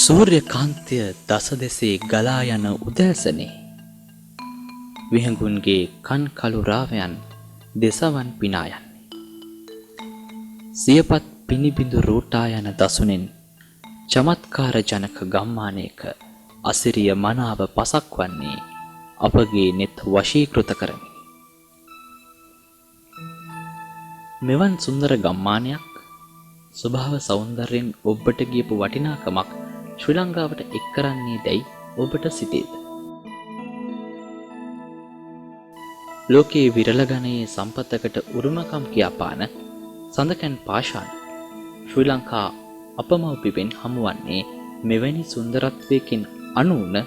සූර්ය කාන්තිය දස දෙසේ ගලා යන උදෑසනේ විහඟුන්ගේ කන් කළු රාවයන් දෙසවන් පිනා යන්නේ. සියපත් පිනිබිඳු රූටා යන දසුනෙන් චමත්කාර ජනක ගම්මානයක අසිරිය මනාව පසක් වන්නේ අපගේ නෙත් වශීකృత කරමි. මෙවන් සුන්දර ගම්මානයක් ස්වභාව සෞන්දර්යෙන් ඔබට ගියපු වටිනාකමක් ශ්‍රී ලංකාවට එක් කරන්නේ දැයි ඔබට සිතේද? ලෝකයේ විරල ගණයේ සම්පතකට උරුමකම් කියාපාන සඳකැන් පාෂාණ ශ්‍රී ලංකා අපමව්පිපෙන් හමුවන්නේ මෙවැනි සුන්දරත්වයකින් අනූන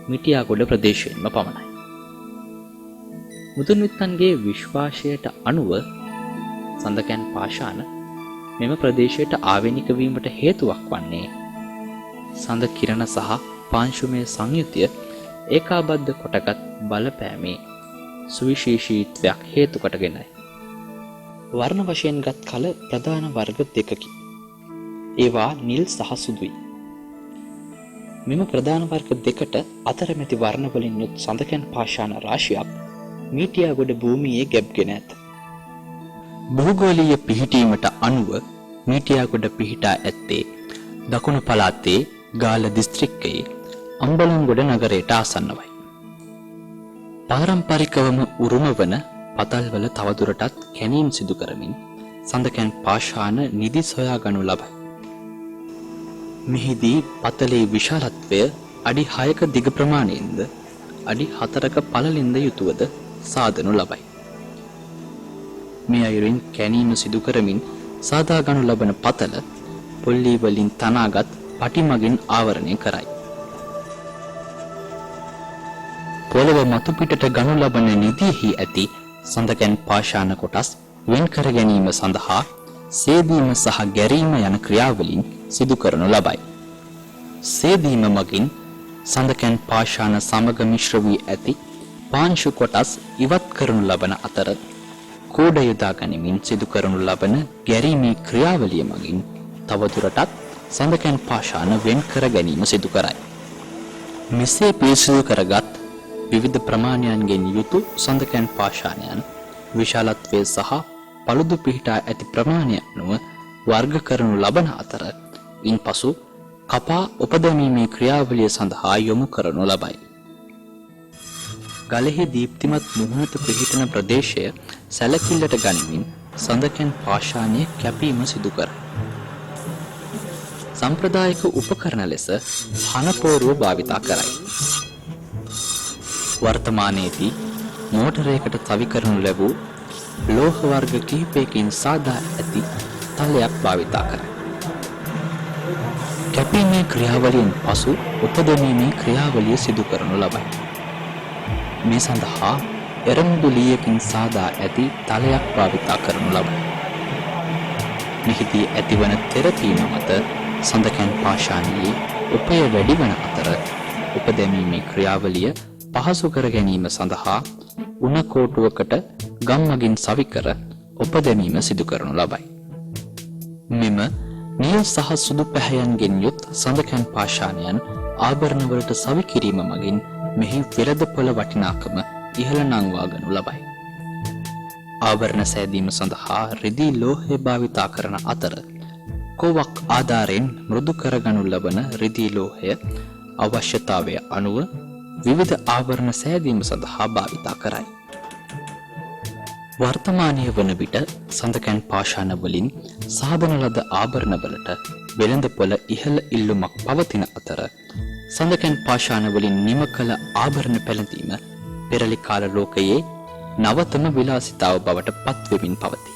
මිටියාගොඩ ප්‍රදේශයෙන්ම පමණයි. මුතුන් මිත්තන්ගේ විශ්වාසයට අනුව සඳකැන් පාෂාණ මෙම ප්‍රදේශයට ආවේනික වීමට හේතුවක් වන්නේ සඳ කිරණ සහ පාංශුමය සංයුතිය ඒකාබද්ධ කොටගත් බලපෑමේ සුවිශේෂීත්වයක් හේතු කොටගෙනයි. වර්ණ වශයෙන් ගත් කල ප්‍රධාන වර්ග දෙකකි. ඒවා නිල් සහ සුදුයි. මෙම ප්‍රධාන වර්ග දෙකට අතරමැති වර්ණ වලින් යුත් සඳකැන් පාෂාණ රාශියක් මීටියාගොඩ භූමියේ ගැබ්ගෙන ඇත. භූගෝලීය පිහිටීමට අනුව මීටියාගොඩ පිහිටා ඇත්තේ දකුණු පළාතේ ගාල්ල දිස්ත්‍රික්කයේ අම්බලන්ගොඩ නගරයට ආසන්නවයි. පාරම්පරිකවම උරුම වන පතල්වල තවදුරටත් කැණීම් සිදු කරමින් සඳකැන් පාෂාණ නිදි සොයා ගනු ලබයි. මෙහිදී පතලේ විශාලත්වය අඩි 6ක දිග ප්‍රමාණයෙන්ද අඩි 4ක පළලින්ද යුතුවද සාදනු ලබයි. මේ අයුරින් කැණීම සිදු කරමින් සාදා ගනු ලබන පතල පොල්ලි වලින් තනාගත් පටි මගින් ආවරණය කරයි. පොළව මතු පිටට ගනු ලබන නිදියෙහි ඇති සඳකැන් පාෂාණ කොටස් වෙන් කර ගැනීම සඳහා සේදීම සහ ගැරීම යන ක්‍රියාවලින් සිදු කරනු ලබයි. සේදීම මගින් සඳකැන් පාෂාණ සමග මිශ්‍ර වී ඇති පාංශු කොටස් ඉවත් කරනු ලබන අතර කෝඩ යොදා ගනිමින් සිදු කරනු ලබන ගැරීමේ ක්‍රියාවලිය මගින් තවදුරටත් සඳකැන් පාෂාණ වෙන් කර ගැනීම සිදු කරයි. මෙසේ පිරිසිදු කරගත් විවිධ ප්‍රමාණයන්ගෙන් යුතු සඳකැන් පාෂාණයන් විශාලත්වය සහ පළුදු පිහිටා ඇති ප්‍රමාණය අනුව වර්ග කරනු ලබන අතර ඉන්පසු කපා උපදැමීමේ ක්‍රියාවලිය සඳහා යොමු කරනු ලබයි. ගලෙහි දීප්තිමත් මුහුණත පිහිටන ප්‍රදේශය සැලකිල්ලට ගනිමින් සඳකැන් පාෂාණය කැපීම සිදු කරයි. සම්ප්‍රදායික උපකරණ ලෙස හනපෝරුව භාවිතා කරයි. වර්තමානයේදී මෝටරයකට තවි කරනු ලැබූ ලෝහ වර්ග කිහිපයකින් සාදා ඇති තලයක් භාවිතා කරයි. කැපීමේ ක්‍රියාවලියෙන් පසු උපදැමීමේ ක්‍රියාවලිය සිදු කරනු ලබයි. මේ සඳහා එරමුදු ලීයකින් සාදා ඇති තලයක් භාවිතා කරනු ලබයි. මෙහිදී ඇතිවන තෙරපීම මත සඳකැන් පාෂාණයේ උපය වැඩි වන අතර උපදැමීමේ ක්‍රියාවලිය පහසු කර ගැනීම සඳහා උණ කෝටුවකට ගම් මගින් සවි කර උපදැමීම සිදු කරනු ලබයි. මෙම නිල් සහ සුදු පැහැයන්ගෙන් යුත් සඳකැන් පාෂාණයන් ආභරණ වලට සවි කිරීම මගින් මෙහි වෙළඳපොළ වටිනාකම ඉහළ නංවා ගනු ලබයි. ආභරණ සෑදීම සඳහා රිදී ලෝහය භාවිතා කරන අතර කොවක් ආධාරයෙන් මෘදු කරගනු ලබන රිදී ලෝහය අවශ්‍යතාවය අනුව විවිධ ආභරණ සෑදීම සඳහා භාවිතා කරයි. වර්තමානයේ වන විට සඳකැන් පාෂාණ වලින් සාදන ලද ආභරණ වලට වෙළඳපොළ ඉහළ ඉල්ලුමක් පවතින අතර සඳකැන් පාෂාණ වලින් නිම කළ ආභරණ පැළඳීම පෙරළි කාල ලෝකයේ නවතම විලාසිතාව බවට පත්වෙමින් පවතී.